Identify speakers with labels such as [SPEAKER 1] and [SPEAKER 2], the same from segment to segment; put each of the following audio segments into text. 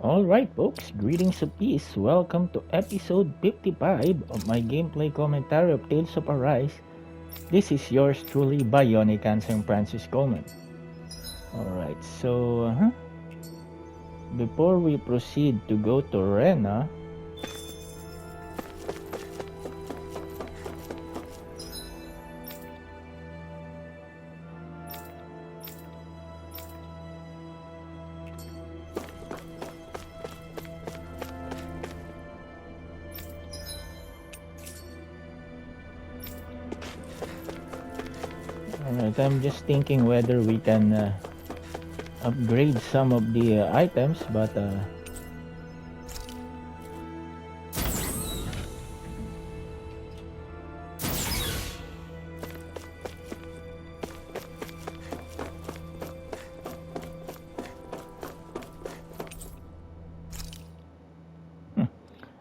[SPEAKER 1] Alright folks, greetings of peace. Welcome to episode 55 of my gameplay commentary of Tales of Arise. This is yours truly, Bionic Answer Francis Coleman. Alright, so before we proceed to go to Rena, I'm just thinking whether we can upgrade some of the items, but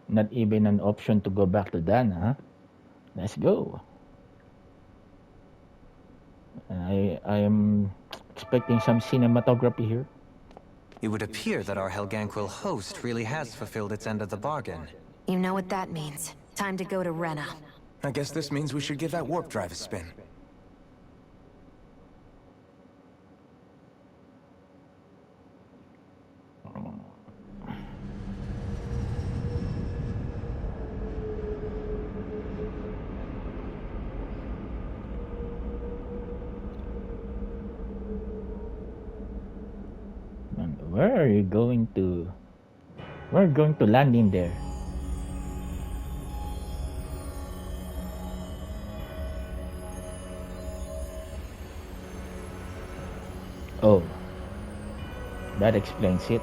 [SPEAKER 1] not even an option to go back to Dana, huh? Let's go. I am expecting some cinematography here.
[SPEAKER 2] It would appear that our Helganquil host really has fulfilled its end of the bargain.
[SPEAKER 3] You know what that means. Time to go to Rena.
[SPEAKER 4] I guess this means we should give that warp drive a spin.
[SPEAKER 1] Where are you going to? We're going to land in there. Oh, that explains it.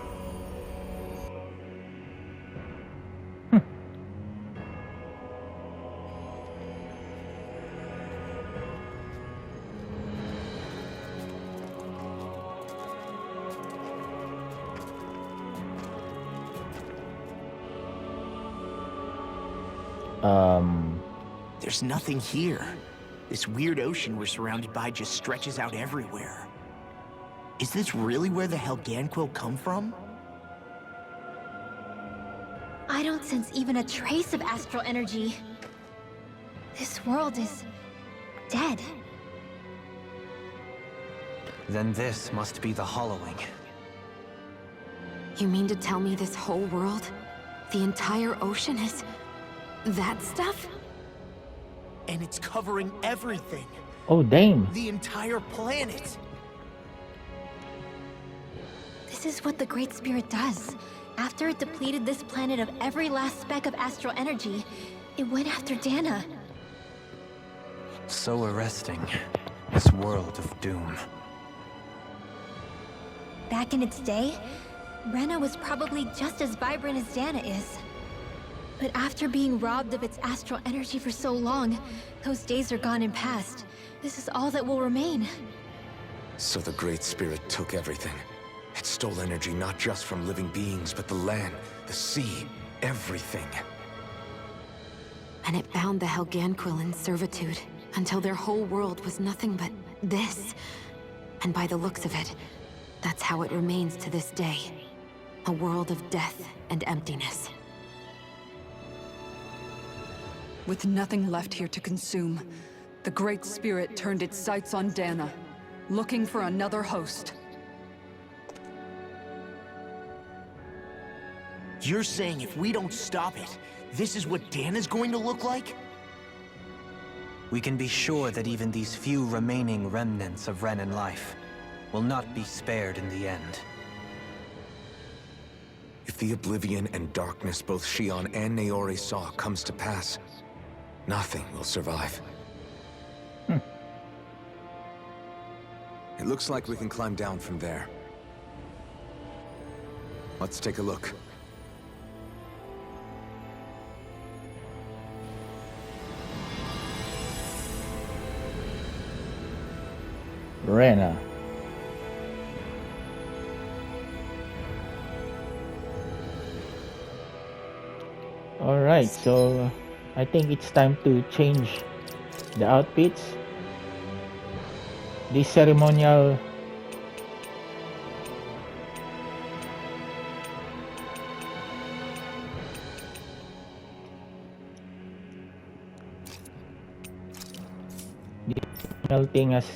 [SPEAKER 5] There's nothing here. This weird ocean we're surrounded by just stretches out everywhere. Is this really where the Helganquil come from?
[SPEAKER 6] I don't sense even a trace of astral energy. This world is dead.
[SPEAKER 2] Then this must be the Hollowing.
[SPEAKER 3] You mean to tell me this whole world, the entire ocean is that stuff?
[SPEAKER 5] And it's covering everything.
[SPEAKER 1] Oh, damn.
[SPEAKER 5] The entire planet.
[SPEAKER 6] This is what the Great Spirit does. After it depleted this planet of every last speck of astral energy, it went after Dana.
[SPEAKER 2] So arresting. This world of doom.
[SPEAKER 6] Back in its day, Rena was probably just as vibrant as Dana is. But after being robbed of its astral energy for so long, those days are gone and past. This is all that will remain.
[SPEAKER 4] So the Great Spirit took everything. It stole energy not just from living beings, but the land, the sea, everything.
[SPEAKER 3] And it bound the Helganquil in servitude until their whole world was nothing but this. And by the looks of it, that's how it remains to this day. A world of death and emptiness.
[SPEAKER 7] With nothing left here to consume, the Great Spirit turned its sights on Dana, looking for another host.
[SPEAKER 5] You're saying if we don't stop it, this is what Dana's going to look like?
[SPEAKER 2] We can be sure that even these few remaining remnants of Renan life will not be spared in the end.
[SPEAKER 4] If the oblivion and darkness both Shion and Naori saw comes to pass, nothing will survive. It looks like we can climb down from there. Let's take a look.
[SPEAKER 1] Rena. Alright, so I think it's time to change the outfits. This ceremonial thing has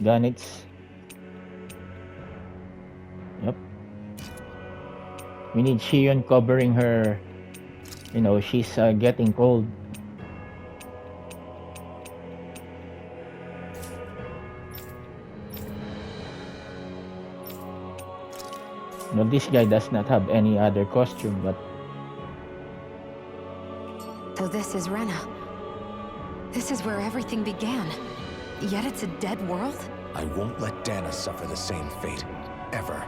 [SPEAKER 1] done its... Yep. We need Shion covering her. You know, she's getting cold. No, this guy does not have any other costume, but...
[SPEAKER 3] So this is Rena. This is where everything began. Yet it's a dead world?
[SPEAKER 4] I won't let Dana suffer the same fate. Ever.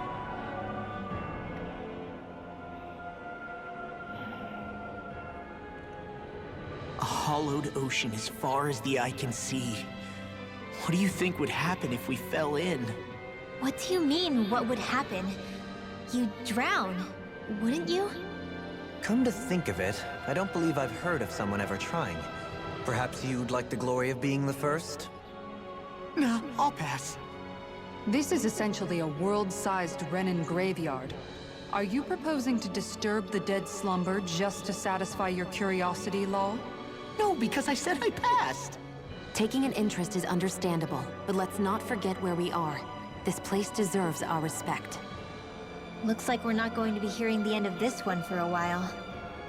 [SPEAKER 5] A hollowed ocean as far as the eye can see. What do you think would happen if we fell in?
[SPEAKER 6] What do you mean, what would happen? You'd drown, wouldn't you?
[SPEAKER 2] Come to think of it, I don't believe I've heard of someone ever trying. Perhaps you'd like the glory of being the first?
[SPEAKER 5] Nah, I'll pass.
[SPEAKER 7] This is essentially a world-sized Renin graveyard. Are you proposing to disturb the dead slumber just to satisfy your curiosity, Law?
[SPEAKER 5] No, because I said I passed.
[SPEAKER 3] Taking an interest is understandable, but let's not forget where we are. This place deserves our respect.
[SPEAKER 6] Looks like we're not going to be hearing the end of this one for a while.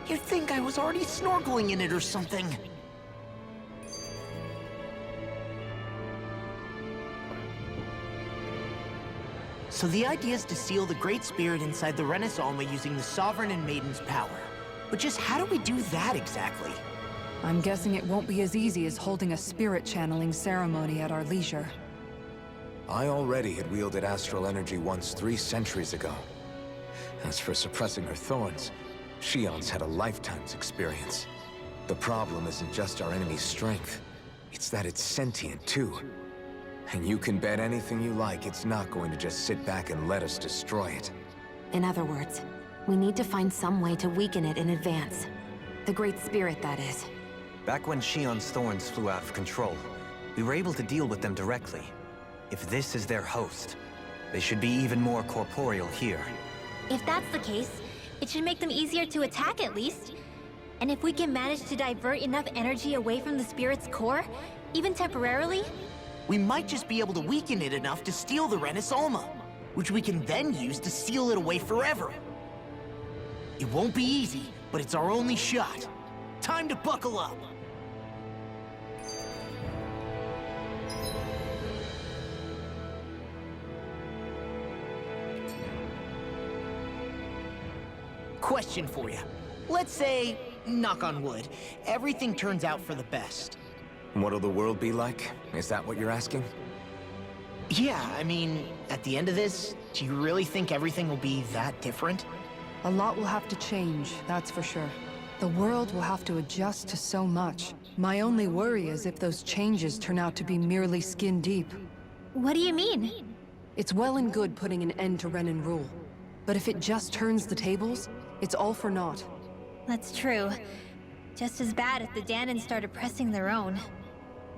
[SPEAKER 5] You'd think I was already snorkeling in it or something. So the idea is to seal the Great Spirit inside the Renis Alma using the Sovereign and Maiden's power. But just how do we do that exactly?
[SPEAKER 7] I'm guessing it won't be as easy as holding a spirit channeling ceremony at our leisure.
[SPEAKER 4] I already had wielded astral energy once 3 centuries ago. As for suppressing her thorns, Shion's had a lifetime's experience. The problem isn't just our enemy's strength. It's that it's sentient, too. And you can bet anything you like it's not going to just sit back and let us destroy it.
[SPEAKER 3] In other words, we need to find some way to weaken it in advance. The Great Spirit, that is.
[SPEAKER 2] Back when Shion's thorns flew out of control, we were able to deal with them directly. If this is their host, they should be even more corporeal here.
[SPEAKER 6] If that's the case, it should make them easier to attack at least. And if we can manage to divert enough energy away from the spirit's core, even temporarily,
[SPEAKER 5] We might just be able to weaken it enough to steal the Renis Alma, which we can then use to seal it away forever. It won't be easy, but it's our only shot. Time to buckle up. Question for you. Let's say, knock on wood, everything turns out for the best.
[SPEAKER 4] What'll the world be like? Is that what you're asking?
[SPEAKER 5] Yeah, I mean, at the end of this, do you really think everything will be that different?
[SPEAKER 7] A lot will have to change, that's for sure. The world will have to adjust to so much. My only worry is if those changes turn out to be merely skin deep.
[SPEAKER 6] what do you mean?
[SPEAKER 7] It's well and good putting an end to Renin rule. But if it just turns the tables, it's all for naught.
[SPEAKER 6] That's true. Just as bad if the Danans started pressing their own.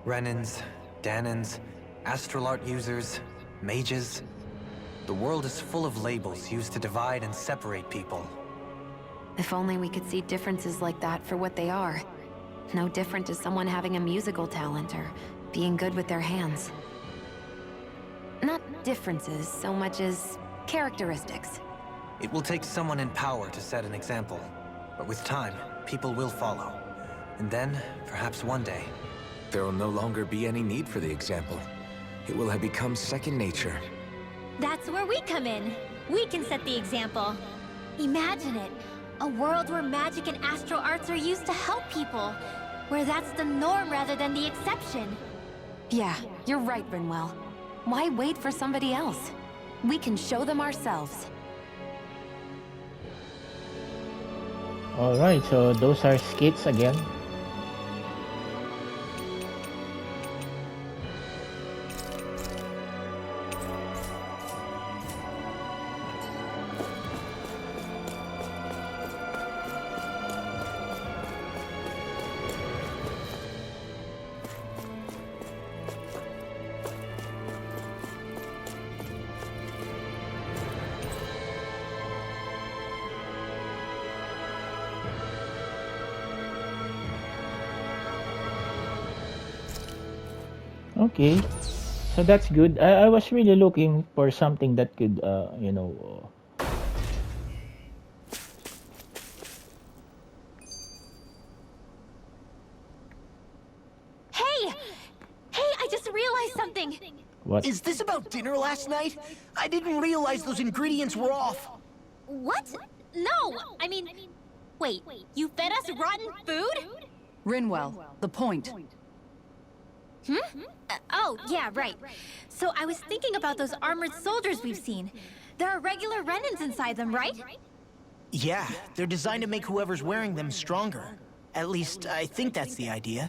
[SPEAKER 2] Renins, Danans, astral art users, mages. The world is full of labels used to divide and separate people.
[SPEAKER 3] If only we could see differences like that for what they are. No different to someone having a musical talent or being good with their hands. Not differences so much as characteristics.
[SPEAKER 2] It will take someone in power to set an example. But with time, people will follow. And then, perhaps one day,
[SPEAKER 4] There will no longer be any need for the example. It will have become second nature.
[SPEAKER 6] That's where we come in. We can set the example. Imagine it. A world where magic and astral arts are used to help people. Where that's the norm rather than the exception.
[SPEAKER 3] Yeah, you're right, Rinwell. Why wait for somebody else? We can show them ourselves.
[SPEAKER 1] Alright, so those are skits again. Okay, so that's good. I was really looking for something that could, you know.
[SPEAKER 6] Hey! Hey, I just realized something!
[SPEAKER 1] What?
[SPEAKER 5] Is this about dinner last night? I didn't realize those ingredients were off.
[SPEAKER 6] What? No! I mean, wait, you fed us rotten food?
[SPEAKER 7] Rinwell, the point.
[SPEAKER 6] Oh, yeah, right. So I was thinking about those armored soldiers we've seen. There are regular Renans inside them, right?
[SPEAKER 5] Yeah, they're designed to make whoever's wearing them stronger. At least, I think that's the idea.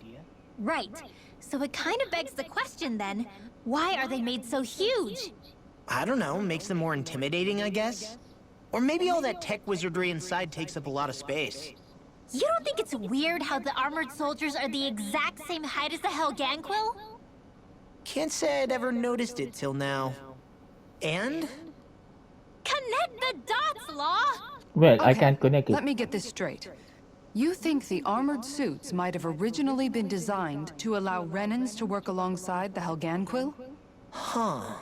[SPEAKER 6] Right. So it kind of begs the question then, why are they made so huge?
[SPEAKER 5] I don't know, makes them more intimidating, I guess? Or maybe all that tech wizardry inside takes up a lot of space.
[SPEAKER 6] You don't think it's weird how the armored soldiers are the exact same height as the Helganquil?
[SPEAKER 5] Can't say I'd ever noticed it till now. And?
[SPEAKER 6] Connect the dots, Law!
[SPEAKER 1] Well, I
[SPEAKER 7] Okay,
[SPEAKER 1] can't connect it.
[SPEAKER 7] Let me get this straight. You think the armored suits might have originally been designed to allow Renans to work alongside the Helganquil?
[SPEAKER 5] Huh.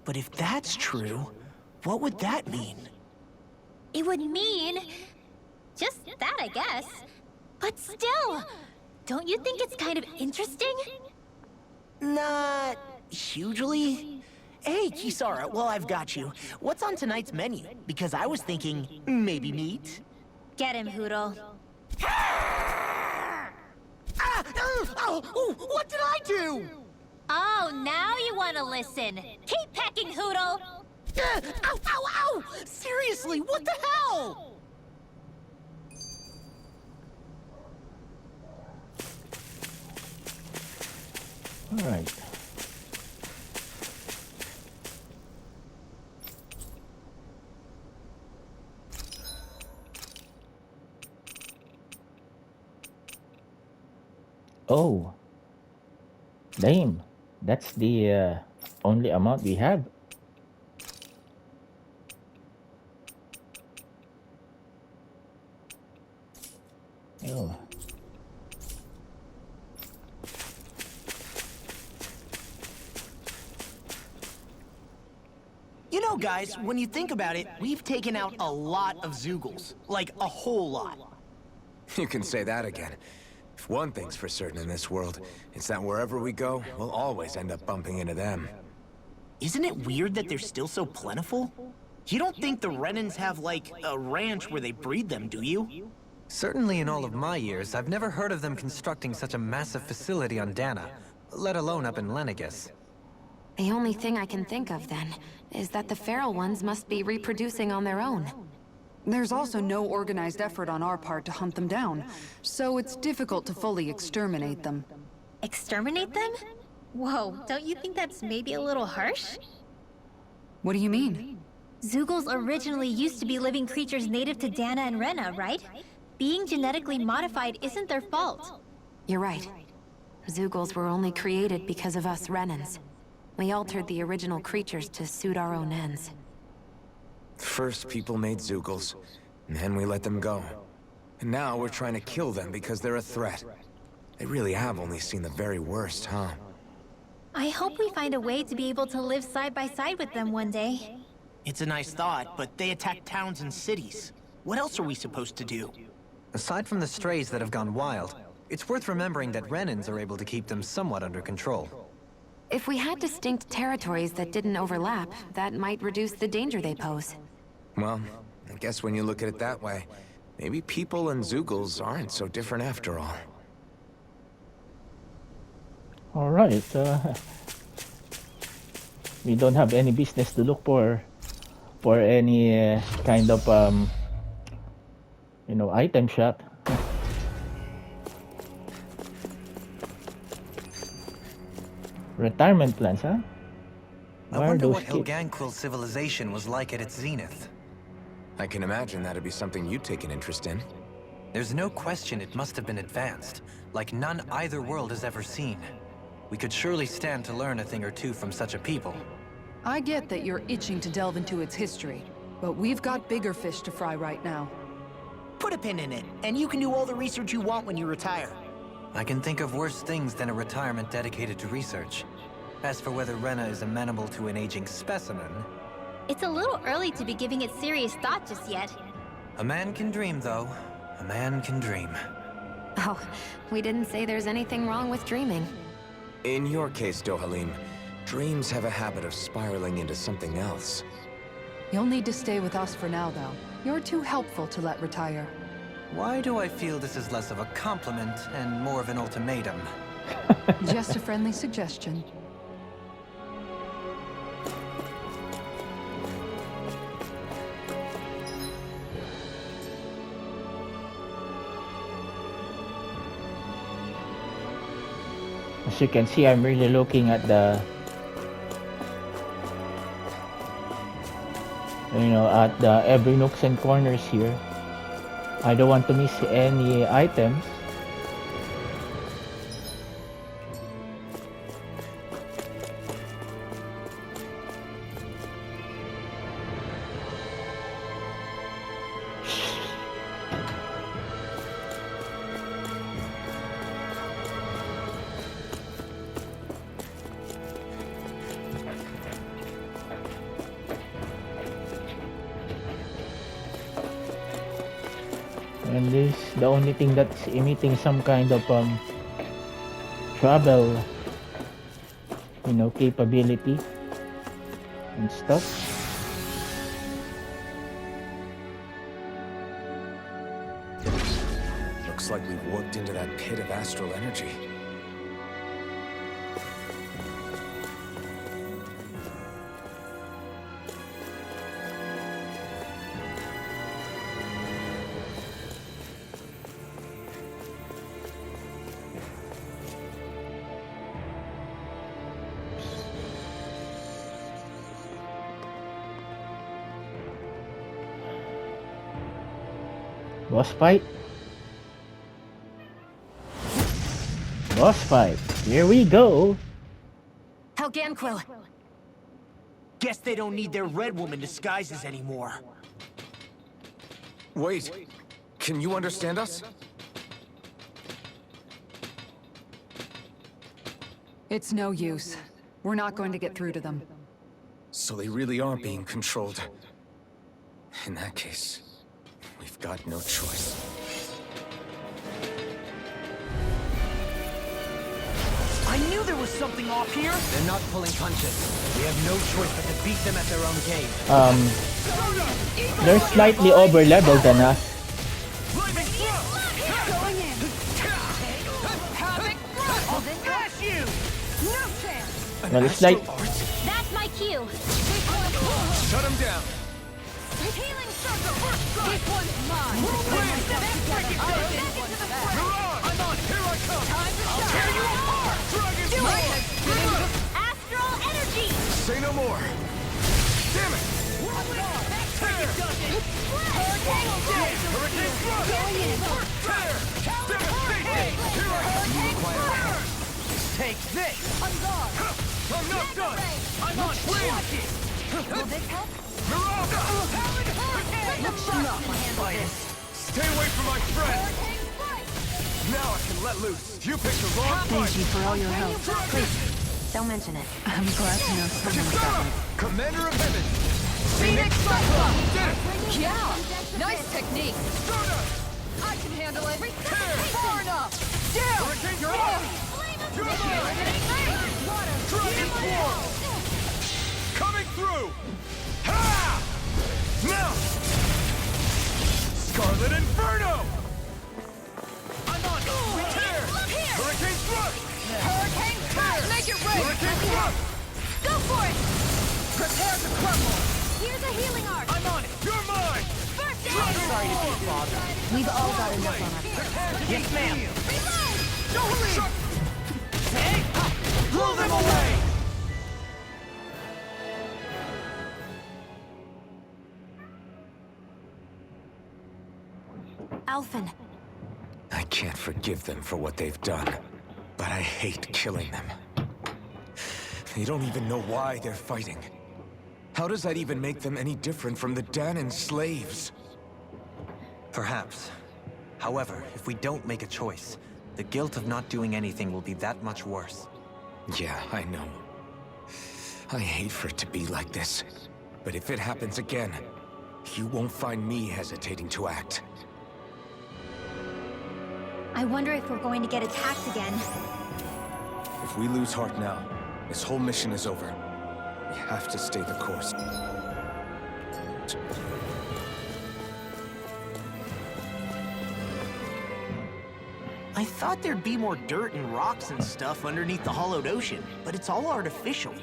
[SPEAKER 5] But if that's true, what would that mean?
[SPEAKER 6] It would mean... just that, I guess. But still, don't you think it's kind of interesting?
[SPEAKER 5] Not hugely. Hey, Kisara, well, I've got you. What's on tonight's menu? Because I was thinking, maybe meat?
[SPEAKER 6] Get him, Hoodle.
[SPEAKER 5] What did I do?
[SPEAKER 6] Oh, now you want to listen. Keep pecking, Hoodle!
[SPEAKER 5] Ow, ow, ow! Seriously, what the hell?
[SPEAKER 1] All right. Oh, damn. That's the only amount we have. Oh.
[SPEAKER 5] You know, guys, when you think about it, we've taken out a lot of Zeugles. Like, a whole lot.
[SPEAKER 4] You can say that again. If one thing's for certain in this world, it's that wherever we go, we'll always end up bumping into them.
[SPEAKER 5] Isn't it weird that they're still so plentiful? You don't think the Renans have, like, a ranch where they breed them, do you?
[SPEAKER 2] Certainly in all of my years, I've never heard of them constructing such a massive facility on Dana, let alone up in Lenegis.
[SPEAKER 3] The only thing I can think of, then, is that the feral ones must be reproducing on their own.
[SPEAKER 7] There's also no organized effort on our part to hunt them down, so it's difficult to fully exterminate them.
[SPEAKER 6] Exterminate them? Whoa, don't you think that's maybe a little harsh?
[SPEAKER 7] What do you mean?
[SPEAKER 6] Zeugles originally used to be living creatures native to Dana and Rena, right? Being genetically modified isn't their fault.
[SPEAKER 3] You're right. Zeugles were only created because of us Renans. We altered the original creatures to suit our own ends.
[SPEAKER 4] First, people made Zeugles, and then we let them go. And now we're trying to kill them because they're a threat. They really have only seen the very worst, huh?
[SPEAKER 6] I hope we find a way to be able to live side by side with them one day.
[SPEAKER 5] It's a nice thought, but they attack towns and cities. What else are we supposed to do?
[SPEAKER 2] Aside from the strays that have gone wild, it's worth remembering that Renans are able to keep them somewhat under control.
[SPEAKER 3] If we had distinct territories that didn't overlap, that might reduce the danger they pose.
[SPEAKER 4] Well, I guess when you look at it that way, maybe people and Zeugles aren't so different after all.
[SPEAKER 1] All right. We don't have any business to look for any kind of you know, item shop. Retirement plans, huh?
[SPEAKER 2] I
[SPEAKER 1] Why are
[SPEAKER 2] wonder
[SPEAKER 1] those
[SPEAKER 2] what
[SPEAKER 1] kids?
[SPEAKER 2] Helganquil civilization was like at its zenith.
[SPEAKER 4] I can imagine that'd be something you'd take an interest in.
[SPEAKER 2] There's no question it must have been advanced, like none either world has ever seen. We could surely stand to learn a thing or two from such a people.
[SPEAKER 7] I get that you're itching to delve into its history, but we've got bigger fish to fry right now.
[SPEAKER 5] Put a pin in it, and you can do all the research you want when you retire.
[SPEAKER 2] I can think of worse things than a retirement dedicated to research. As for whether Rena is amenable to an aging specimen,
[SPEAKER 6] It's a little early to be giving it serious thought just yet.
[SPEAKER 2] a man can dream, though. A man can dream.
[SPEAKER 3] Oh, we didn't say there's anything wrong with dreaming.
[SPEAKER 4] In your case, Dohalim, dreams have a habit of spiraling into something else.
[SPEAKER 7] You'll need to stay with us for now, though. You're too helpful to let retire.
[SPEAKER 2] Why do I feel this is less of a compliment and more of an ultimatum?
[SPEAKER 7] Just a friendly suggestion.
[SPEAKER 1] As you can see, I'm really looking at the every nooks and corners here. I don't want to miss any items. And this the only thing that's emitting some kind of travel capability and stuff.
[SPEAKER 4] Looks like we've warped into that pit of astral energy.
[SPEAKER 1] Boss fight. Boss fight. Here we go.
[SPEAKER 3] Helganquil!
[SPEAKER 5] Guess they don't need their Red Woman disguises anymore.
[SPEAKER 4] Wait, can you understand us?
[SPEAKER 7] It's no use. We're not going to get through to them.
[SPEAKER 4] So they really are being controlled. In that case, we've got no choice.
[SPEAKER 5] I knew there was something off here!
[SPEAKER 2] They're not pulling punches. We have no choice but to beat them at their own game.
[SPEAKER 1] They're slightly over leveled than us. Well, it's like
[SPEAKER 6] That's my cue!
[SPEAKER 4] Shut him down!
[SPEAKER 6] Healing circle! This one's mine!
[SPEAKER 4] I'm on! Here I come!
[SPEAKER 6] Time to
[SPEAKER 4] I'll tear you apart! Dragon
[SPEAKER 6] Astral energy!
[SPEAKER 4] Say no more! Damn it! Tear! Hurricane thrust! Tear! Devastation! Here I come!
[SPEAKER 5] Take this!
[SPEAKER 4] I'm not done! I'm on wind!
[SPEAKER 6] Will this help?
[SPEAKER 4] Mirage! Stay away from my friend! Now I can let loose. You picked the wrong
[SPEAKER 7] Thank
[SPEAKER 4] fight.
[SPEAKER 7] you for all your help.
[SPEAKER 3] Don't mention it.
[SPEAKER 7] I'm glad to know someone got it.
[SPEAKER 4] Commander of Heaven!
[SPEAKER 7] Phoenix
[SPEAKER 4] Did it!
[SPEAKER 7] Yeah! Nice technique! I can handle it! Far enough! Down!
[SPEAKER 4] Hurricane
[SPEAKER 7] You're
[SPEAKER 4] Thrust!
[SPEAKER 7] up!
[SPEAKER 4] You're Dragon Swarm! Coming through! Ha! Now! Scarlet Inferno! I'm on! Tear! Hurricane Thrust!
[SPEAKER 7] Hurricane Thrust! Make it rain!
[SPEAKER 4] Hurricane Thrust!
[SPEAKER 6] Go for it!
[SPEAKER 4] Prepare to crumble!
[SPEAKER 6] Here's a healing arc!
[SPEAKER 4] I'm on it! You're mine!
[SPEAKER 6] First aid!
[SPEAKER 5] Sorry to be bothered.
[SPEAKER 3] We've all got enough on our plates.
[SPEAKER 5] Yes, ma'am!
[SPEAKER 4] Shut!
[SPEAKER 5] Hey! Blow them away!
[SPEAKER 3] Alphen,
[SPEAKER 4] I can't forgive them for what they've done, but I hate killing them. They don't even know why they're fighting. How does that even make them any different from the Danan slaves?
[SPEAKER 2] Perhaps. However, if we don't make a choice, the guilt of not doing anything will be that much worse.
[SPEAKER 4] Yeah, I know. I hate for it to be like this. But if it happens again, you won't find me hesitating to act.
[SPEAKER 6] I wonder if we're going to get attacked again.
[SPEAKER 4] If we lose heart now, this whole mission is over. We have to stay the course.
[SPEAKER 5] I thought there'd be more dirt and rocks and stuff underneath the hollowed ocean, but it's all artificial.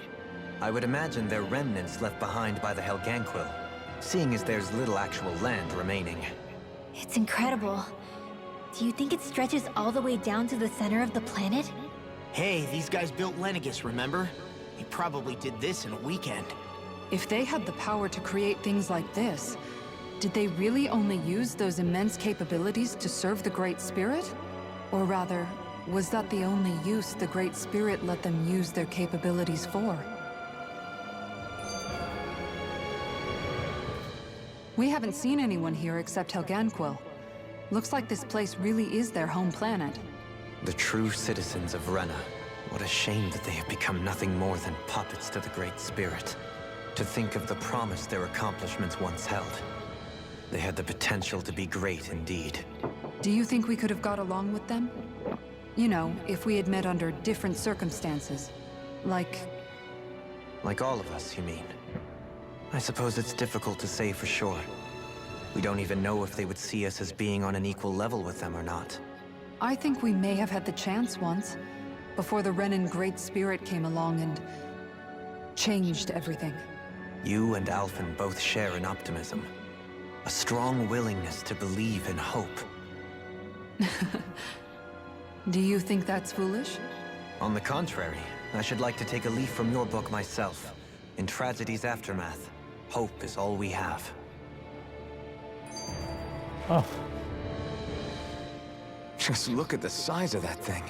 [SPEAKER 2] I would imagine they're remnants left behind by the Helganquil, seeing as there's little actual land remaining.
[SPEAKER 6] It's incredible. Do you think it stretches all the way down to the center of the planet?
[SPEAKER 5] Hey, these guys built Lenegus, remember? They probably did this in a weekend.
[SPEAKER 7] If they had the power to create things like this, did they really only use those immense capabilities to serve the Great Spirit? Or rather, was that the only use the Great Spirit let them use their capabilities for? We haven't seen anyone here except Helganquil. Looks like this place really is their home planet.
[SPEAKER 2] The true citizens of Rena. What a shame that they have become nothing more than puppets to the Great Spirit. To think of the promise their accomplishments once held. They had the potential to be great indeed.
[SPEAKER 7] Do you think we could have got along with them? You know, if we had met under different circumstances. Like
[SPEAKER 2] all of us, you mean? I suppose it's difficult to say for sure. We don't even know if they would see us as being on an equal level with them or not.
[SPEAKER 7] I think we may have had the chance once, before the Renan Great Spirit came along and changed everything.
[SPEAKER 2] You and Alphen both share an optimism. A strong willingness to believe in hope.
[SPEAKER 7] Do you think that's foolish?
[SPEAKER 2] On the contrary, I should like to take a leaf from your book myself. In tragedy's aftermath, hope is all we have.
[SPEAKER 1] Oh,
[SPEAKER 4] Just look at the size of that thing.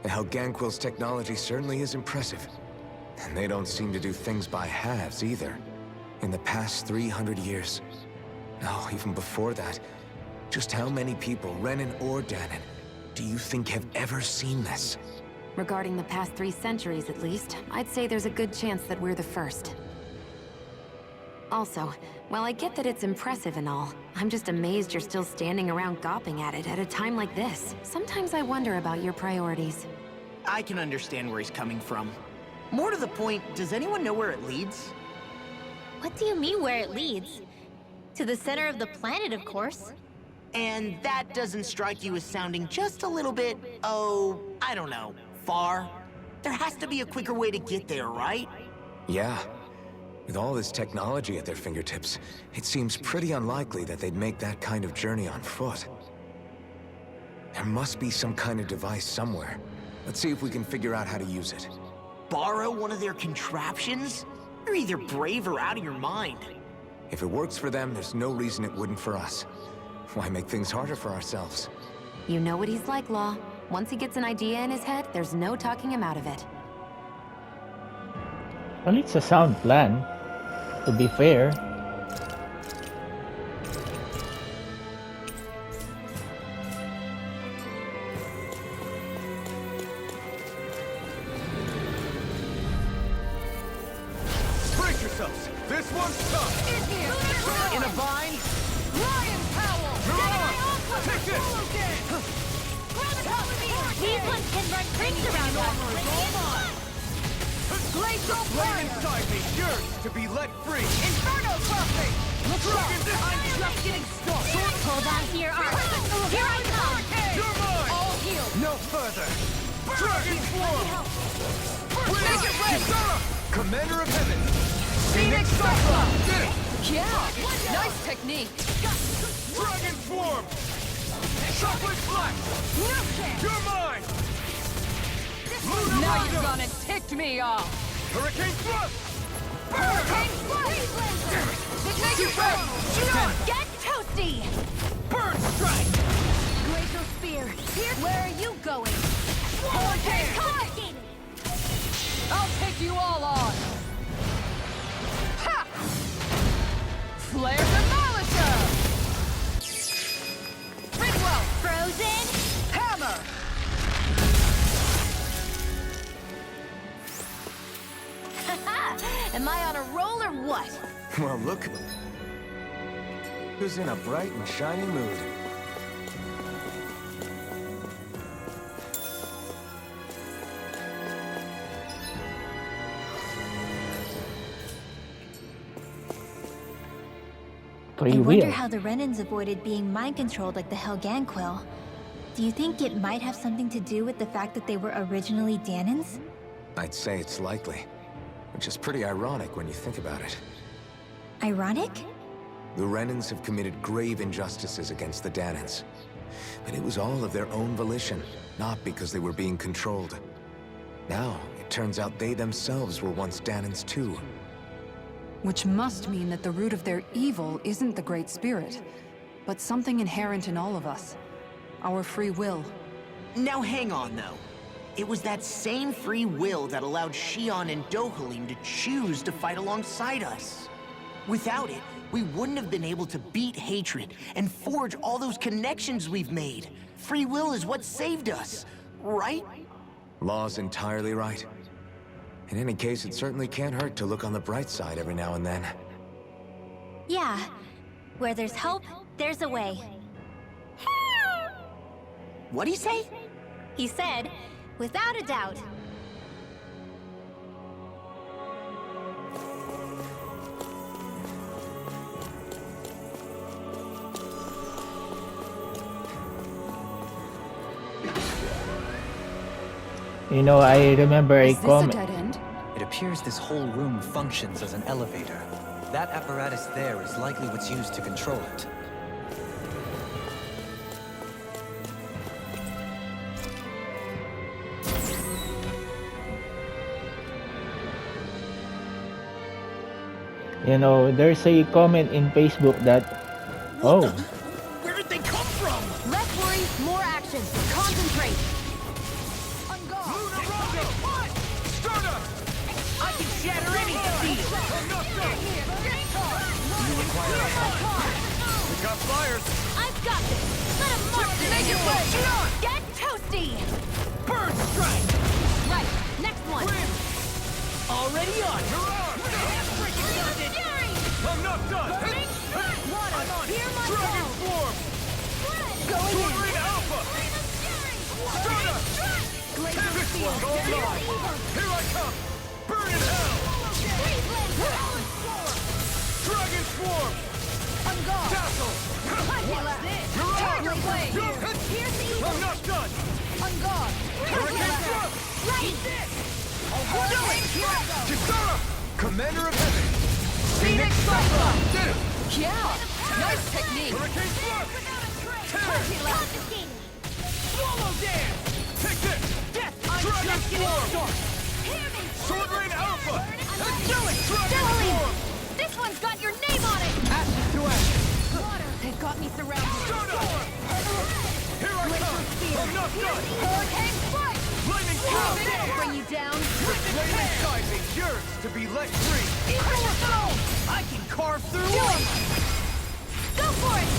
[SPEAKER 4] The Helganquil's technology certainly is impressive. And they don't seem to do things by halves either. In the past 300 years. No, even before that. Just how many people, Renan or Danon, do you think have ever seen this?
[SPEAKER 3] Regarding the past 3 centuries at least, I'd say there's a good chance that we're the first. Also, while I get that it's impressive and all, I'm just amazed you're still standing around gawping at it at a time like this. Sometimes I wonder about your priorities.
[SPEAKER 5] I can understand where he's coming from. More to the point, does anyone know where it leads?
[SPEAKER 6] What do you mean where it leads? To the center of the planet, of course.
[SPEAKER 5] And that doesn't strike you as sounding just a little bit, oh, I don't know, far? There has to be a quicker way to get there, right?
[SPEAKER 4] Yeah. With all this technology at their fingertips, it seems pretty unlikely that they'd make that kind of journey on foot. There must be some kind of device somewhere. Let's see if we can figure out how to use it.
[SPEAKER 5] Borrow one of their contraptions? You're either brave or out of your mind.
[SPEAKER 4] If it works for them, there's no reason it wouldn't for us. Why make things harder for ourselves?
[SPEAKER 3] You know what he's like, Law. Once he gets an idea in his head, there's no talking him out of it.
[SPEAKER 1] well, it's a sound plan. To be fair.
[SPEAKER 4] Brace yourselves! This one's tough!
[SPEAKER 5] In a bind?
[SPEAKER 4] Take this!
[SPEAKER 6] These ones can run rings around us.
[SPEAKER 4] Glacial flame inside me yearns to be let free!
[SPEAKER 6] Inferno crossing!
[SPEAKER 4] Dragon, I'm just getting started!
[SPEAKER 6] Hold on to your arms. Here I come.
[SPEAKER 4] You're mine!
[SPEAKER 6] All healed.
[SPEAKER 4] No further! Dragon form! Make it red! Commander of Heaven!
[SPEAKER 7] Phoenix Cyclone!
[SPEAKER 4] Did it!
[SPEAKER 7] Yeah! Nice technique!
[SPEAKER 4] Dragon form! Chocolate flash! You're mine! Lunar
[SPEAKER 7] Now
[SPEAKER 4] Magnum!
[SPEAKER 7] you're gonna tick me off!
[SPEAKER 4] Hurricane thrust!
[SPEAKER 7] Hurricane
[SPEAKER 6] Get toasty!
[SPEAKER 4] Burn strike!
[SPEAKER 6] Glacial spear. Where are you going?
[SPEAKER 7] Hurricane! I'll take you all on! Ha! Flare Demolitor! Ridwell!
[SPEAKER 6] Frozen?
[SPEAKER 7] Hammer!
[SPEAKER 6] Haha!
[SPEAKER 4] Well, look who's in a bright and shiny mood.
[SPEAKER 1] Free
[SPEAKER 6] I
[SPEAKER 1] will.
[SPEAKER 6] wonder how the Renans avoided being mind-controlled like the Helganquil. Do you think it might have something to do with the fact that they were originally Danans?
[SPEAKER 4] I'd say it's likely, which is pretty ironic when you think about it.
[SPEAKER 6] Ironic?
[SPEAKER 4] The Renans have committed grave injustices against the Danans. But it was all of their own volition, not because they were being controlled. Now, it turns out they themselves were once Danans too.
[SPEAKER 7] Which must mean that the root of their evil isn't the Great Spirit, but something inherent in all of us. Our free will.
[SPEAKER 5] Now hang on, though. It was that same free will that allowed Xion and Dohalim to choose to fight alongside us. Without it, we wouldn't have been able to beat hatred and forge all those connections we've made. Free will is what saved us, right?
[SPEAKER 4] Law's entirely right. In any case, it certainly can't hurt to look on the bright side every now and then.
[SPEAKER 6] Yeah. Where there's hope, there's a way.
[SPEAKER 5] What'd he say?
[SPEAKER 6] He said, without a doubt.
[SPEAKER 1] You know, I remember a
[SPEAKER 7] Is this a
[SPEAKER 1] comment.
[SPEAKER 7] dead end?
[SPEAKER 2] It appears this whole room functions as an elevator. That apparatus there is likely what's used to control it.
[SPEAKER 1] You know, there's a comment in Facebook that, oh,
[SPEAKER 5] Where did they come from?
[SPEAKER 6] Less worry, more action. Concentrate.
[SPEAKER 5] I can shatter any steel.
[SPEAKER 6] I've got this. Let him march to make your way. Get toasty.
[SPEAKER 5] Burn strike.
[SPEAKER 6] Right. Next one.
[SPEAKER 5] Already on.
[SPEAKER 6] Fury.
[SPEAKER 5] I'm not done.
[SPEAKER 6] Water. Hear my call. Going in.
[SPEAKER 5] Alpha.
[SPEAKER 6] Glacial steel.
[SPEAKER 5] Here I come. Burn in hell. Dragon swarm.
[SPEAKER 6] On guard.
[SPEAKER 5] Tassel.
[SPEAKER 6] Watch this. Tiger blade. Here's the evil.
[SPEAKER 5] I'm not done.
[SPEAKER 6] On guard.
[SPEAKER 5] Hurricane thrust.
[SPEAKER 6] Right.
[SPEAKER 5] Do it. Kisara. Commander of Heaven.
[SPEAKER 6] Phoenix Cyclone.
[SPEAKER 5] Did it.
[SPEAKER 6] Yeah. Nice technique.
[SPEAKER 5] Hurricane thrust.
[SPEAKER 6] Confiscating.
[SPEAKER 5] Swallow dance. Take this.
[SPEAKER 6] Death.
[SPEAKER 5] Dragon swarm.
[SPEAKER 6] Hear me.
[SPEAKER 5] Sword Rain Alpha. Let's do it. Dragon
[SPEAKER 6] Dohalim.
[SPEAKER 5] swarm.
[SPEAKER 6] This one's got your name on it.
[SPEAKER 5] Ashes to ashes.
[SPEAKER 6] Water. They've got me surrounded.
[SPEAKER 5] Stardust. Here I come. I'm not done.
[SPEAKER 6] Hurricane strike.
[SPEAKER 5] Lightning
[SPEAKER 6] That'll
[SPEAKER 5] Cloud.
[SPEAKER 6] bring you down.
[SPEAKER 5] Flaming skies is yours to be let free.
[SPEAKER 6] Equal stone.
[SPEAKER 5] I can carve through
[SPEAKER 6] Do it.
[SPEAKER 5] armor.
[SPEAKER 6] Go for it.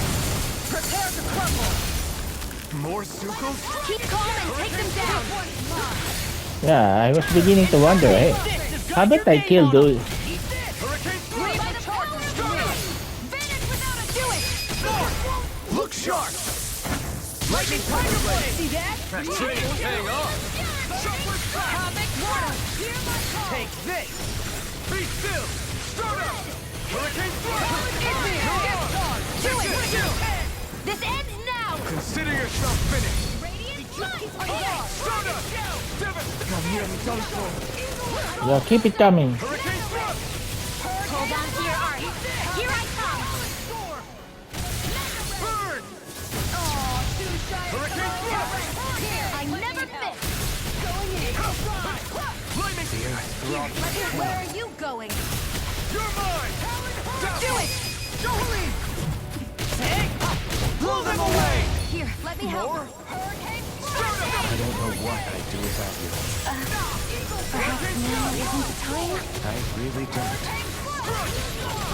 [SPEAKER 5] Prepare to crumble. More Sukos?
[SPEAKER 6] Keep calm and take them down.
[SPEAKER 1] yeah, I was beginning to wonder, hey, haven't I killed those?
[SPEAKER 5] Hurricane
[SPEAKER 6] By
[SPEAKER 5] thrust.
[SPEAKER 6] the power of Stardust. Vanish without a do it.
[SPEAKER 5] Look sharp. Lightning Tiger Blade.
[SPEAKER 6] See that?
[SPEAKER 5] That's it. Hang on. Shuffler's back.
[SPEAKER 6] Comic water. Hear my call.
[SPEAKER 5] Take this. Be still. Start up. Hurricane thrust.
[SPEAKER 6] Do it. This ends now.
[SPEAKER 5] Consider yourself finished.
[SPEAKER 6] Radiant light.
[SPEAKER 5] Start up.
[SPEAKER 1] Yeah, keep it coming.
[SPEAKER 5] Hurricane thrust.
[SPEAKER 6] Hold on to your art. Here I come.
[SPEAKER 5] Burn. Hurricane thrust.
[SPEAKER 6] I never miss.
[SPEAKER 5] Lightning.
[SPEAKER 6] Where are you going?
[SPEAKER 5] You're mine.
[SPEAKER 6] Do it.
[SPEAKER 5] Dohalim. Blow them away.
[SPEAKER 6] Here, let me help.
[SPEAKER 5] Hurricane. Start up.
[SPEAKER 4] I don't know what I'd do without you.
[SPEAKER 6] Perhaps now isn't the time.
[SPEAKER 4] I really don't.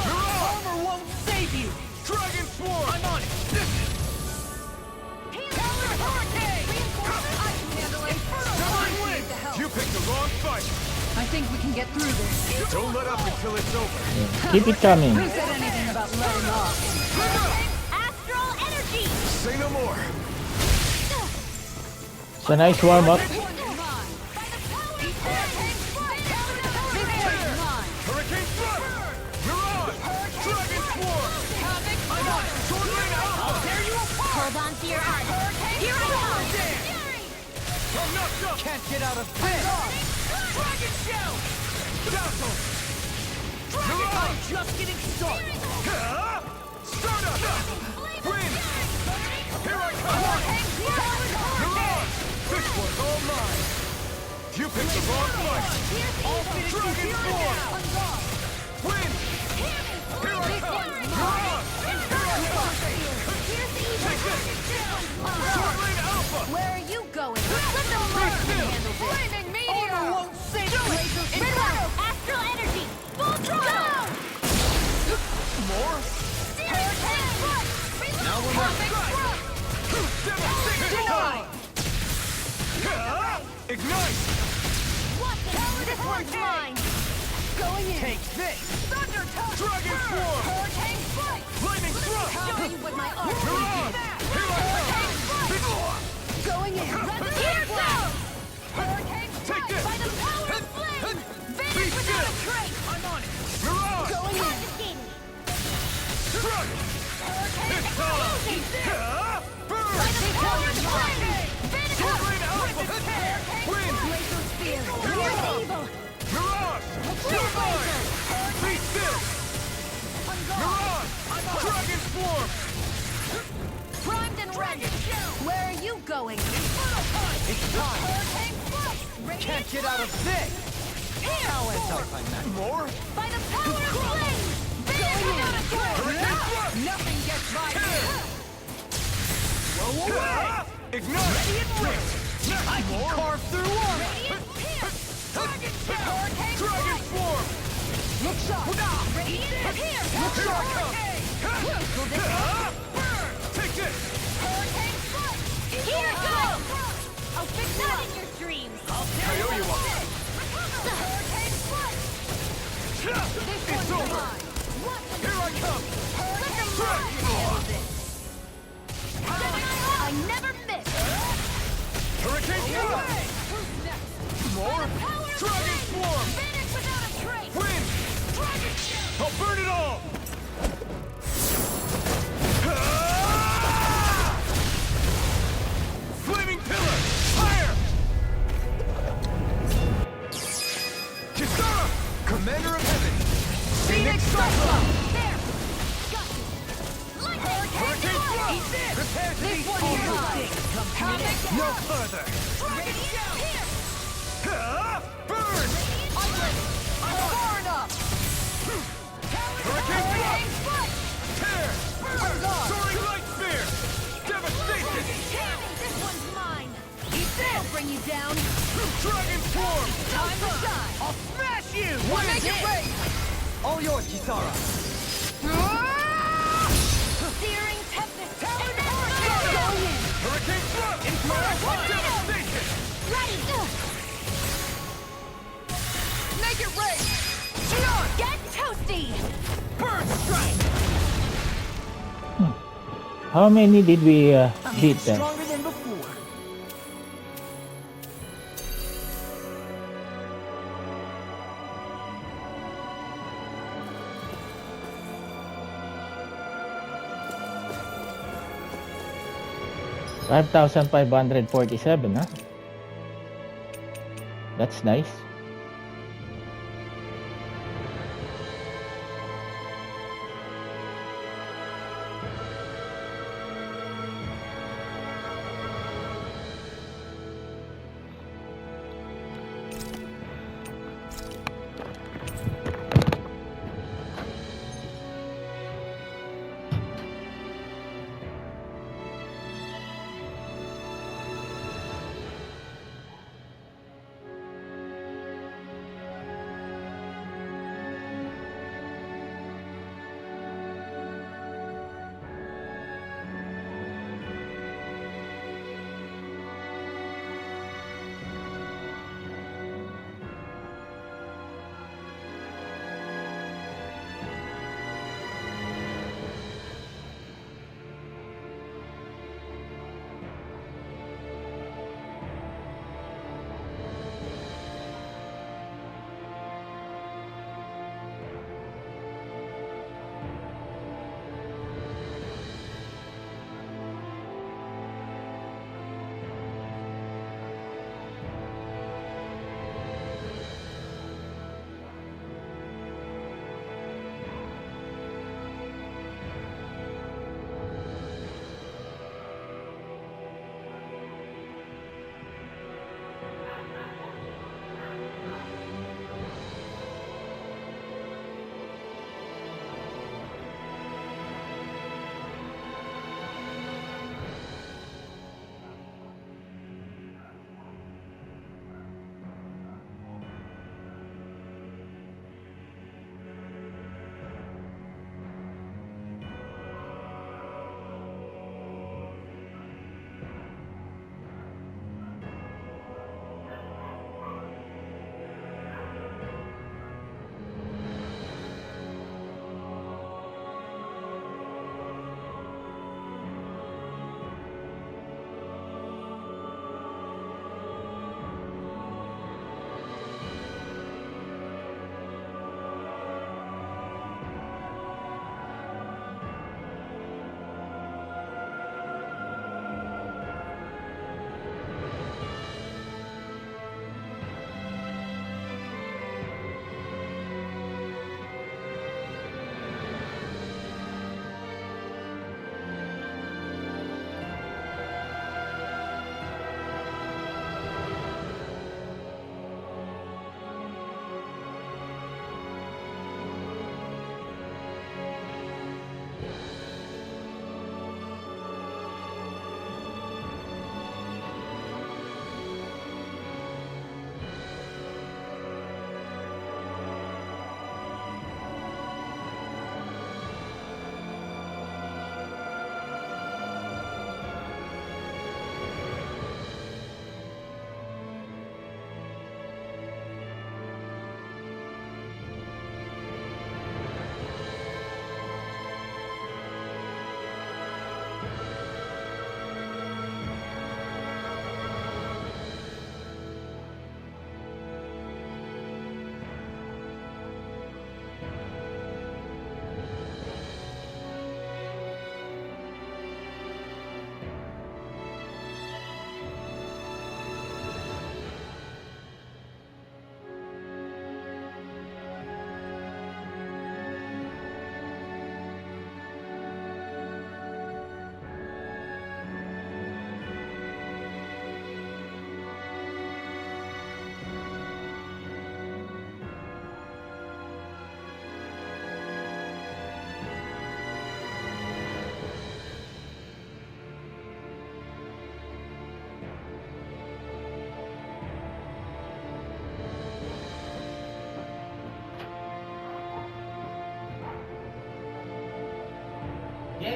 [SPEAKER 5] Your armor won't save you. Dragon swarm. I'm on it. Hurricane.
[SPEAKER 6] I can handle it.
[SPEAKER 5] Divine wind. You picked the wrong fight.
[SPEAKER 7] I think we can get through this.
[SPEAKER 4] Don't let up until it's over.
[SPEAKER 1] Yeah. Keep it coming.
[SPEAKER 7] Who said anything about letting off?
[SPEAKER 6] Astral energy!
[SPEAKER 4] Say no more.
[SPEAKER 1] It's a nice warm up.
[SPEAKER 4] Hurricane Thrust! Mirage! Dragon Swarm! I'm on it! Sword Lane Alpha! I'll tear you apart!
[SPEAKER 6] Hold on to your art. Here I come!
[SPEAKER 4] I'm knocked up!
[SPEAKER 5] Can't get out of bed!
[SPEAKER 4] Dragon Shell! Dazzle!
[SPEAKER 5] I'm just getting started!
[SPEAKER 4] Stardust! Wind! Here I come! Mirage! This one's all mine! You picked the wrong fight! Dragon Swarm! Wind! Here I come! Mirage! Here I come! Take this! Sword Lane Alpha!
[SPEAKER 6] Where are you going?
[SPEAKER 5] Flaming meteor! Won't save
[SPEAKER 6] Astral energy! Full throttle!
[SPEAKER 4] More?
[SPEAKER 6] Now we're
[SPEAKER 4] Devastating power! Ignite!
[SPEAKER 6] This one's mine! Going in!
[SPEAKER 5] Take this!
[SPEAKER 6] Thunder touch!
[SPEAKER 4] Dragon Swarm!
[SPEAKER 6] Hurricane strike!
[SPEAKER 4] Lightning Thrust!
[SPEAKER 6] Show you what my art
[SPEAKER 4] Mirage! Here I come!
[SPEAKER 6] Going in! Here goes! Hurricane
[SPEAKER 4] Take
[SPEAKER 6] strike!
[SPEAKER 4] this!
[SPEAKER 6] By the power of flame!
[SPEAKER 4] Be
[SPEAKER 6] Vanish without a
[SPEAKER 4] still!
[SPEAKER 6] trace!
[SPEAKER 5] I'm on it!
[SPEAKER 4] Mirage!
[SPEAKER 6] Going in!
[SPEAKER 4] Struck! It's time! Burn!
[SPEAKER 6] By the power of flame! Vanish
[SPEAKER 4] Sword
[SPEAKER 6] out!
[SPEAKER 4] Lane Alpha! Wind!
[SPEAKER 6] Laser spear! Here's evil!
[SPEAKER 4] Mirage! You're mine! Be still! Mirage! Dragon Swarm!
[SPEAKER 6] Primed and ready! Where are you going?
[SPEAKER 5] It's time!
[SPEAKER 6] Hurricane strike!
[SPEAKER 5] Can't get out of this! Now ends our climax.
[SPEAKER 4] More?
[SPEAKER 6] By the power of flame! Vanish without a trace!
[SPEAKER 4] Hurricane Thrust!
[SPEAKER 5] Nothing gets by me!
[SPEAKER 4] Blow away! Ignite!
[SPEAKER 5] Ready and wait! I can
[SPEAKER 4] More?
[SPEAKER 5] carve through armor!
[SPEAKER 6] Radiant pierce! Target shell! Hurricane
[SPEAKER 4] Dragon
[SPEAKER 6] strike!
[SPEAKER 4] Swarm!
[SPEAKER 5] Look sharp!
[SPEAKER 6] Radiant pierce!
[SPEAKER 4] Here I come! Burn! Take this!
[SPEAKER 6] Hurricane strike! Here it goes! I'll fix that in your dreams!
[SPEAKER 4] I owe you one.
[SPEAKER 6] The hurricane strike!
[SPEAKER 4] It's over! Here I come! Dragon Swarm!
[SPEAKER 6] I never miss!
[SPEAKER 4] Hurricane Thrust! More? Dragon Swarm!
[SPEAKER 6] Vanish without a trace!
[SPEAKER 4] Wind!
[SPEAKER 6] Dragon shell!
[SPEAKER 4] I'll burn it all! Flaming Pillar! Fire! Kisara! Commander of Heaven! Phoenix Cyclone!
[SPEAKER 6] There! Got you!
[SPEAKER 4] Hurricane Thrust! Prepare to be no further!
[SPEAKER 6] Dragon shell! Here!
[SPEAKER 4] Burn!
[SPEAKER 6] I'm far enough!
[SPEAKER 4] Hurricane Thrust!
[SPEAKER 6] strike!
[SPEAKER 4] Tear! Soaring Light Spear! Devastation!
[SPEAKER 6] This one's mine! I'll bring you down!
[SPEAKER 4] Dragon Swarm!
[SPEAKER 6] Time to shine!
[SPEAKER 5] I'll smash you!
[SPEAKER 6] What
[SPEAKER 5] Make
[SPEAKER 6] is
[SPEAKER 5] it
[SPEAKER 6] it?
[SPEAKER 5] rain! All yours, Kisara!
[SPEAKER 6] Searing tempest!
[SPEAKER 4] Going in! Hurricane Thrust! Devastation!
[SPEAKER 6] Ready!
[SPEAKER 5] Make it rain!
[SPEAKER 6] Get toasty!
[SPEAKER 5] Burn strike!
[SPEAKER 1] How many did we beat then?
[SPEAKER 5] Stronger than before.
[SPEAKER 1] $5,547, huh? That's nice.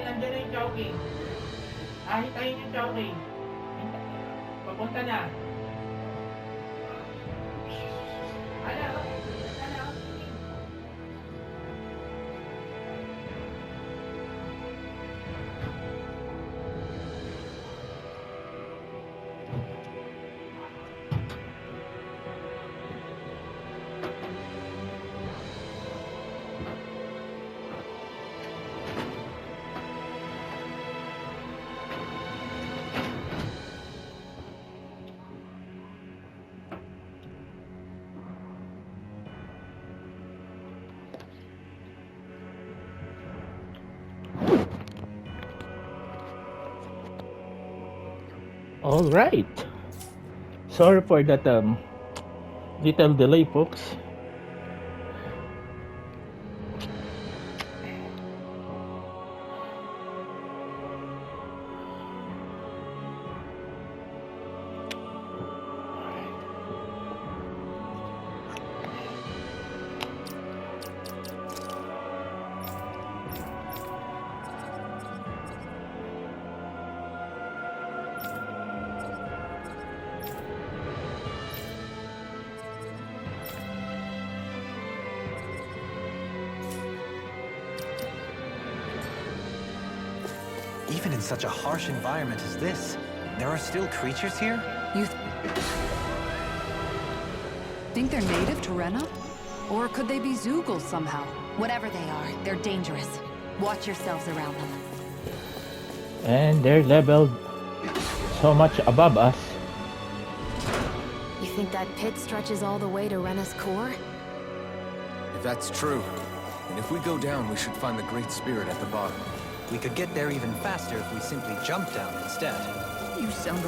[SPEAKER 1] nandiyan na yung Chowking. Hintayin yung Chowking. Papunta na. All right. Sorry for that little delay, folks.
[SPEAKER 2] Even in such a harsh environment as this, there are still creatures here?
[SPEAKER 7] You think they're native to Rena? Or could they be Zeugles somehow?
[SPEAKER 3] Whatever they are, they're dangerous. Watch yourselves around them.
[SPEAKER 1] And they're leveled so much above us.
[SPEAKER 3] You think that pit stretches all the way to Rena's core?
[SPEAKER 4] If that's true, and if we go down, we should find the Great Spirit at the bottom.
[SPEAKER 2] We could get there even faster if we simply jump down instead.
[SPEAKER 5] You sound...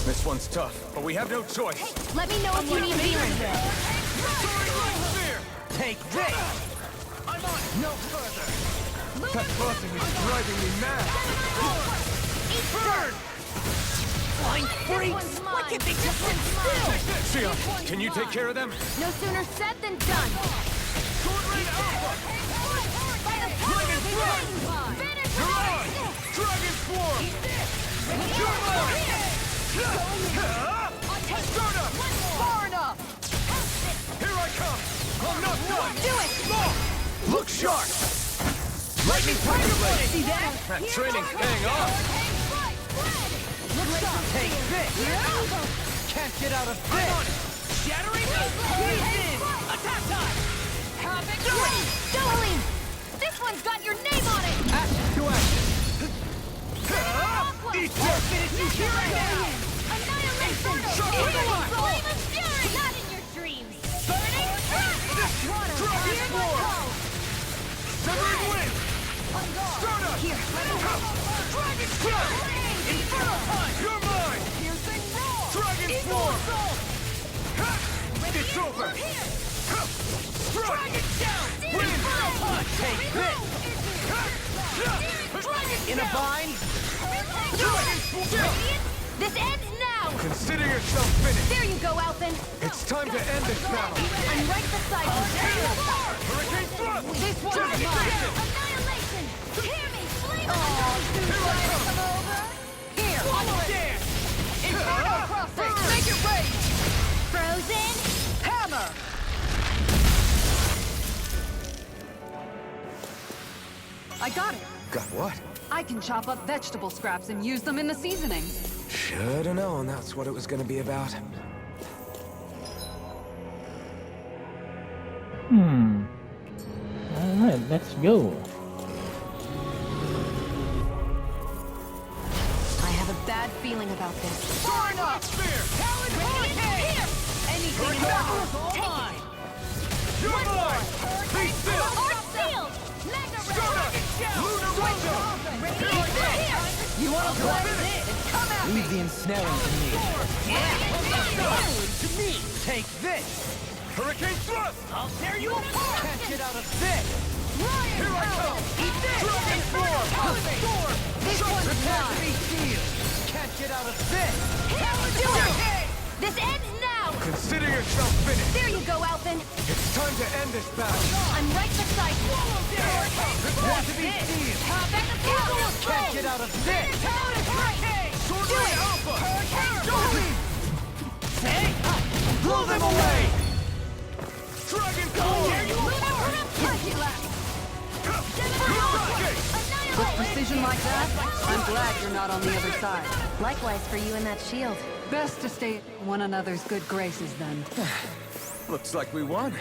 [SPEAKER 4] This one's tough, but we have no choice.
[SPEAKER 3] Let me know if you need healing.
[SPEAKER 5] Take this! I'm on it! No further!
[SPEAKER 4] That buzzing is driving me mad.
[SPEAKER 5] Burn! Flying freaks! Why can't they just sit still?
[SPEAKER 4] Sion, can you take care of them?
[SPEAKER 3] No sooner said than done.
[SPEAKER 4] Dragon Thrust! You're on! Dragon Swarm! You're on! Start up!
[SPEAKER 3] Far enough!
[SPEAKER 4] Here I come! I'm not done!
[SPEAKER 3] Do it!
[SPEAKER 4] Look sharp! Lightning Tiger Blade!
[SPEAKER 5] See that?
[SPEAKER 4] That training's paying off!
[SPEAKER 5] Take this! Can't get out of this! Shattering! Squeeze in! Attack time! Havoc! Do it!
[SPEAKER 3] Go, Helene! This one's got your name on it!
[SPEAKER 4] Action to action! Eat
[SPEAKER 5] I'll finish you here right now!
[SPEAKER 3] Annihilation! Flame of fury! Not in your dreams! Burning Water!
[SPEAKER 4] Dragon Swarm! Severing Wind! Start up!
[SPEAKER 3] Here, let it go!
[SPEAKER 4] Dragon Strike!
[SPEAKER 5] Infernal Punch!
[SPEAKER 4] You're mine!
[SPEAKER 5] Piercing Roar!
[SPEAKER 4] Dragon Swarm! It's over!
[SPEAKER 5] Dragon down! Infernal Punch! Take this! In a bind?
[SPEAKER 4] Dragon Swarm!
[SPEAKER 3] This ends now!
[SPEAKER 4] Consider yourself finished!
[SPEAKER 3] There you go, Alphen!
[SPEAKER 4] It's time to end this battle!
[SPEAKER 3] I'm right beside you!
[SPEAKER 4] Hurricane Thrust!
[SPEAKER 5] This one's
[SPEAKER 4] Dragon
[SPEAKER 5] mine!
[SPEAKER 4] Action!
[SPEAKER 3] Annihilation! Hear me! Flame of
[SPEAKER 4] Here I come!
[SPEAKER 5] Here! Dance! Inferno Crossing! Make it rage!
[SPEAKER 3] Frozen!
[SPEAKER 5] Hammer!
[SPEAKER 7] I got it.
[SPEAKER 4] Got what?
[SPEAKER 7] I can chop up vegetable scraps and use them in the seasoning.
[SPEAKER 4] Should've known that's what it was gonna be about.
[SPEAKER 1] Alright, let's go.
[SPEAKER 3] I have a bad feeling about this.
[SPEAKER 5] Burn up! Talon Hurricane! Anything in that was all mine!
[SPEAKER 4] You're mine! Be still!
[SPEAKER 3] Art Shield! Mega
[SPEAKER 4] Start up! Lunar Window!
[SPEAKER 5] You wanna play this? Come at me!
[SPEAKER 2] Leave the ensnaring to me.
[SPEAKER 5] To me! Take this!
[SPEAKER 4] Hurricane Thrust!
[SPEAKER 5] I'll tear you apart! Can't get out of this!
[SPEAKER 4] Here I come!
[SPEAKER 5] Eat this!
[SPEAKER 4] Dragon Swarm!
[SPEAKER 5] Storm! This one's
[SPEAKER 4] Prepare
[SPEAKER 5] mine!
[SPEAKER 4] to be sealed!
[SPEAKER 5] Can't get out of this!
[SPEAKER 3] Do it! This ends now!
[SPEAKER 4] Consider yourself finished.
[SPEAKER 6] There you go, Alphen.
[SPEAKER 4] It's time to end this battle.
[SPEAKER 6] I'm right beside you.
[SPEAKER 5] Want to be sealed. Can't get out of this.
[SPEAKER 4] Sword Alpha!
[SPEAKER 5] Blow them away.
[SPEAKER 4] Dragon Core!
[SPEAKER 7] With precision like that, I'm glad you're not on the other side.
[SPEAKER 3] Likewise for you and that shield.
[SPEAKER 7] Best to stay in one another's good graces then.
[SPEAKER 4] Looks like we won.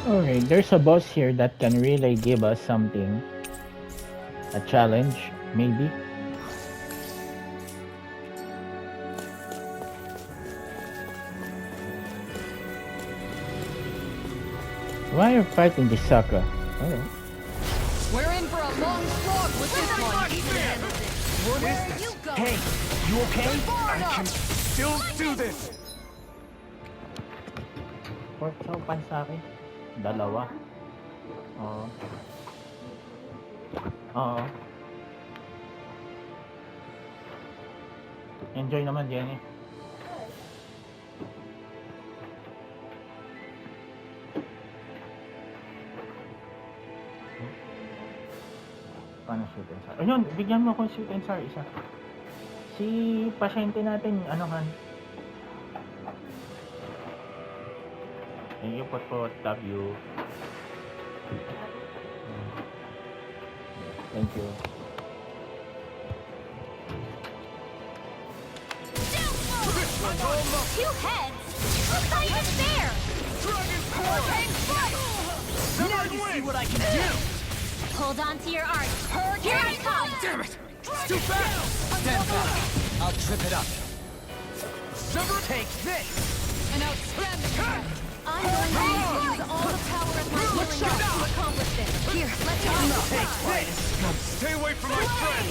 [SPEAKER 1] Alright, there's a boss here that can really give us something. A challenge, maybe. Why are you fighting this sucker? Alright.
[SPEAKER 7] We're in for a long slog with this one.
[SPEAKER 4] What is this?
[SPEAKER 5] Hey, you okay?
[SPEAKER 4] I can still do this!
[SPEAKER 1] Pork chow pan sa akin. Dalawa. Oo. Oo. Enjoy naman, Jenny. Paano sweet and sour? Ayun, bigyan mo akong sweet and sour isa. Si pasyente natin, ano kan? Thank you po, love you. Thank you.
[SPEAKER 6] Two heads? That's not even fair!
[SPEAKER 5] Now you see what I can do.
[SPEAKER 6] Hold on to your art. Here I come!
[SPEAKER 4] Damn it! It's too fast!
[SPEAKER 5] Stand back. I'll trip it up. Take this.
[SPEAKER 7] An outstanding attack.
[SPEAKER 6] I'm going to need to use all the power of my healing art to accomplish this. Here, let me know.
[SPEAKER 5] Take this.
[SPEAKER 4] Stay away from my friend!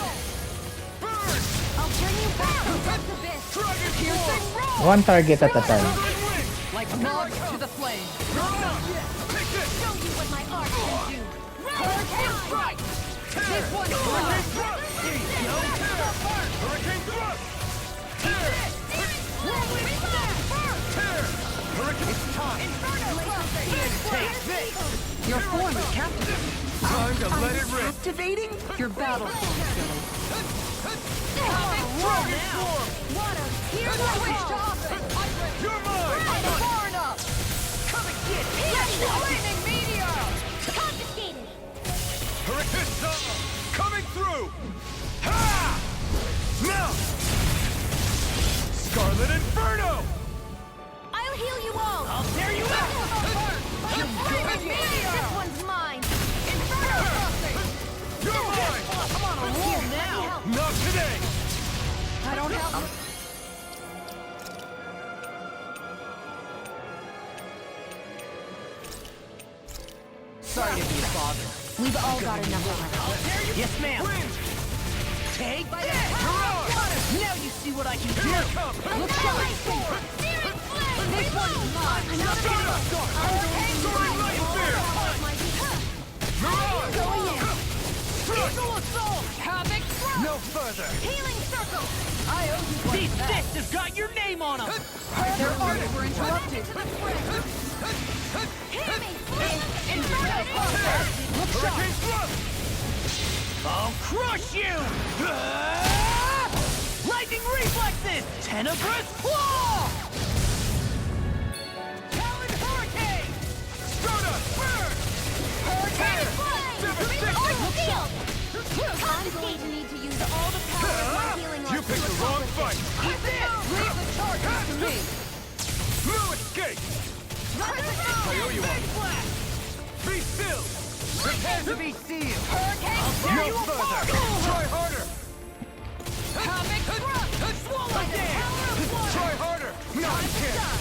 [SPEAKER 4] Burn!
[SPEAKER 6] I'll turn you back to Death's Abyss.
[SPEAKER 4] Dragon Core!
[SPEAKER 1] One target at a time.
[SPEAKER 7] Like logs to the flame.
[SPEAKER 6] Show you what my art can do.
[SPEAKER 5] Hurricane strike.
[SPEAKER 7] This one's
[SPEAKER 4] Hurricane
[SPEAKER 7] mine.
[SPEAKER 4] thrust! Hurricane thrust! Tear!
[SPEAKER 6] Whirling
[SPEAKER 4] Tear! Hurricane...
[SPEAKER 5] It's time. Take this.
[SPEAKER 7] Your form is captivating.
[SPEAKER 4] Time to let it rip!
[SPEAKER 5] Activating?
[SPEAKER 7] Your battle form, silly.
[SPEAKER 4] Dragon Form!
[SPEAKER 6] Here's my wish to offer.
[SPEAKER 4] You're mine!
[SPEAKER 6] Far enough.
[SPEAKER 5] Come and get it.
[SPEAKER 6] Lightning meteor. Confiscated.
[SPEAKER 4] Hurricane Sama! Coming through! Ha! Now! Scarlet Inferno!
[SPEAKER 6] I'll heal you all.
[SPEAKER 5] I'll tear you out.
[SPEAKER 6] Lightning meteor. This one's mine.
[SPEAKER 4] You're mine!
[SPEAKER 5] I'm on a roll now.
[SPEAKER 4] Not today!
[SPEAKER 7] I don't have...
[SPEAKER 5] Sorry to be a bother.
[SPEAKER 6] We've all got enough of it.
[SPEAKER 5] Yes, ma'am.
[SPEAKER 4] Wind!
[SPEAKER 5] Take this.
[SPEAKER 4] Mirage!
[SPEAKER 5] Now you see what I can do.
[SPEAKER 4] Here it comes!
[SPEAKER 6] Annihilation. Searing flame. This one's mine.
[SPEAKER 4] Soaring Light Spear! Mirage!
[SPEAKER 6] Going in.
[SPEAKER 5] Eagle assault. Havoc. No further.
[SPEAKER 6] Healing circle.
[SPEAKER 7] I owe you one
[SPEAKER 5] These
[SPEAKER 7] for that.
[SPEAKER 5] fists have got your name on them.
[SPEAKER 7] Their arms were interrupted.
[SPEAKER 6] Hear me.
[SPEAKER 4] Hurricane thrust!
[SPEAKER 5] I'll crush you. Lightning reflexes. Tenebrous claw. Talon hurricane.
[SPEAKER 4] Stardust! Burn!
[SPEAKER 6] Hurricane flame.
[SPEAKER 4] Devastation!
[SPEAKER 6] Arc shield. I'm going to need to use all the power of my healing art
[SPEAKER 4] You picked
[SPEAKER 6] to
[SPEAKER 4] the wrong
[SPEAKER 6] accomplish
[SPEAKER 4] fight!
[SPEAKER 5] Keep this.
[SPEAKER 7] Leave the charges to me.
[SPEAKER 4] No escape! I owe you one! Be still!
[SPEAKER 5] Prepare to be sealed.
[SPEAKER 4] No further! Try harder!
[SPEAKER 5] Havoc thrust. Swallow down.
[SPEAKER 4] Try harder! No, I can't!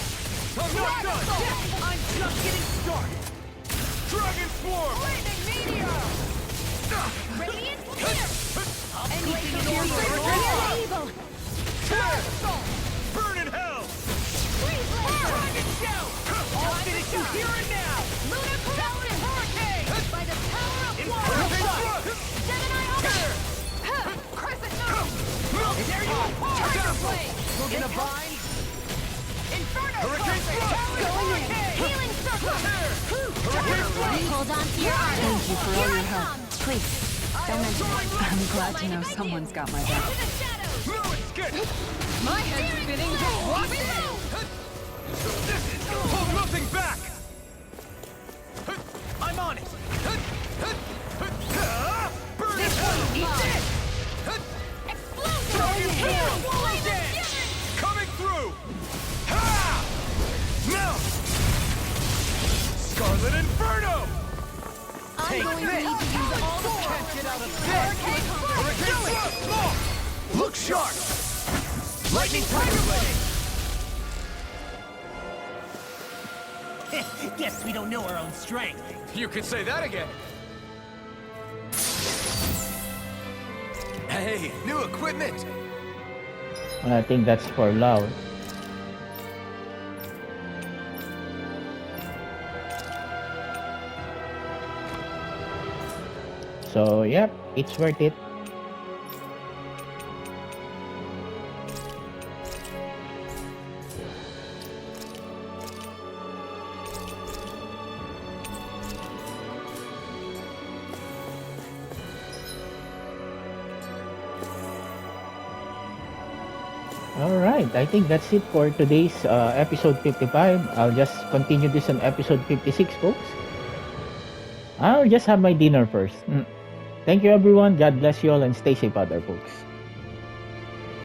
[SPEAKER 4] I'm not done!
[SPEAKER 5] I'm just getting started.
[SPEAKER 8] Dragon Swarm!
[SPEAKER 9] Lightning Meteor! Radiant Spear! And evil!
[SPEAKER 8] Burn in hell!
[SPEAKER 9] Freeze Laser!
[SPEAKER 8] Dragon Shout! I'll finish you here and now!
[SPEAKER 9] Lunar Corruption! Hurricane! By the power of
[SPEAKER 8] Perfect
[SPEAKER 9] water!
[SPEAKER 8] thrust!
[SPEAKER 9] Gemini Ultimate! Crescent Moon!
[SPEAKER 8] There you go!
[SPEAKER 9] Tiger Blade!
[SPEAKER 8] In a bind!
[SPEAKER 9] Inferno
[SPEAKER 8] Hurricane
[SPEAKER 9] Perfect!
[SPEAKER 8] thrust!
[SPEAKER 9] Going in! Healing Circle!
[SPEAKER 8] Hurricane thrust!
[SPEAKER 3] Hold on to your arm.
[SPEAKER 7] Thank you for all your help.
[SPEAKER 3] Please, don't mention it.
[SPEAKER 7] I'm glad to know someone's got my back.
[SPEAKER 9] To the shadows!
[SPEAKER 8] No escape!
[SPEAKER 9] My head's spinning! What?
[SPEAKER 8] Hold nothing back! I'm on it! Burn in hell! Dragon Tail! Coming through! Ha! Now! Scarlet Inferno!
[SPEAKER 9] I'm going to need to use all the
[SPEAKER 8] Can't get out of bed! Hurricane Thrust! Look sharp! Lightning Tiger Blade!
[SPEAKER 5] Guess we don't know our own strength.
[SPEAKER 8] You could say that again. Hey, new equipment!
[SPEAKER 1] I think that's for loud. So, yep, it's worth it. Alright, I think that's it for today's episode 55. I'll just continue this on episode 56, folks. I'll just have my dinner first. Thank you, everyone. God bless you all and stay safe out there, folks.